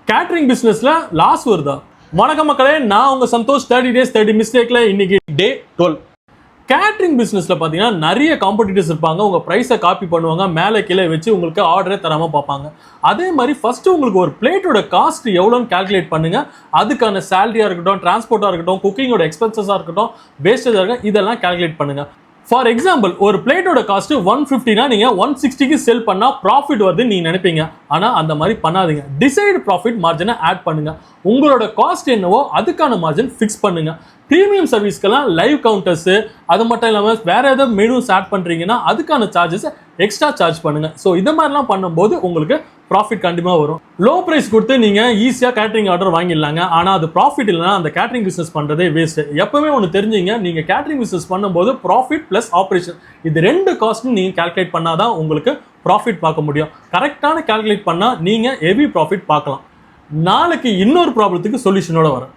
Catering பிசினஸ்ல loss வருதா? வணக்கம் மக்களே, நான் உங்க சந்தோஷ். 30 days 30 மிஸ்டேக்ல இன்னைக்கு டே 12. கேட்டரிங் பிசினஸ்ல பாத்தீங்கன்னா நிறைய காம்படிட்டர்ஸ் இருப்பாங்க. உங்க பிரைஸை காப்பி பண்ணுவாங்க, மேலே கீழே வச்சு உங்களுக்கு ஆர்டரே தராம பார்ப்பாங்க. அதே மாதிரி ஃபர்ஸ்ட் உங்களுக்கு ஒரு பிளேட்டோட காஸ்ட் எவ்வளோன்னு கால்குலேட் பண்ணுங்க. அதுக்கான சேலரியா இருக்கட்டும், டிரான்ஸ்போர்ட்டா இருக்கட்டும், குக்கிங்கோட எக்ஸ்பென்சஸா இருக்கட்டும், வேஸ்டேஜா இருக்கட்டும், இதெல்லாம் கால்குலேட் பண்ணுங்க. ஃபார் எக்ஸாம்பிள், ஒரு பிளேட்டோட காஸ்ட் 150னா நீங்க 160க்கு செல் பண்ணா ப்ராஃபிட் வருதுன்னு நீங்க நினைப்பீங்க. ஆனா அந்த மாதிரி பண்ணாதீங்க. டிசைடு ப்ராஃபிட் மார்ஜினை ஆட் பண்ணுங்க. உங்களோட காஸ்ட் என்னவோ அதுக்கான மார்ஜின் ஃபிக்ஸ் பண்ணுங்க. ப்ரீமியம் சர்வீஸ்க்கெல்லாம் லைவ் கவுண்டர்ஸ், அது மட்டும் இல்லாமல் வேற ஏதாவது மெனுஸ் ஆட் பண்றீங்கன்னா அதுக்கான சார்ஜஸ் எக்ஸ்ட்ரா சார்ஜ் பண்ணுங்க. ஸோ இந்த மாதிரிலாம் பண்ணும்போது உங்களுக்கு ப்ராஃபிட் கண்டிப்பாக வரும். லோ ப்ரைஸ் கொடுத்து நீங்கள் ஈஸியாக கேட்டரிங் ஆர்டர் வாங்கிடலாங்க. ஆனால் அது ப்ராஃபிட் இல்லைனா அந்த கேட்டரிங் பிஸ்னஸ் பண்ணுறதே வேஸ்ட். எப்பவுமே ஒன்று தெரிஞ்சுங்க, நீங்கள் கேட்டரிங் பிஸ்னஸ் பண்ணும்போது ப்ராஃபிட் ப்ளஸ் ஆப்ரேஷன் இது ரெண்டு காஸ்ட்டும் நீங்கள் கால்குலேட் பண்ணாதான் உங்களுக்கு ப்ராஃபிட் பார்க்க முடியும். கரெக்டான கால்குலேட் பண்ணால் நீங்கள் ஹெவி ப்ராஃபிட் பார்க்கலாம். நாளைக்கு இன்னொரு ப்ராப்ளத்துக்கு சொல்யூஷனோட வரேன்.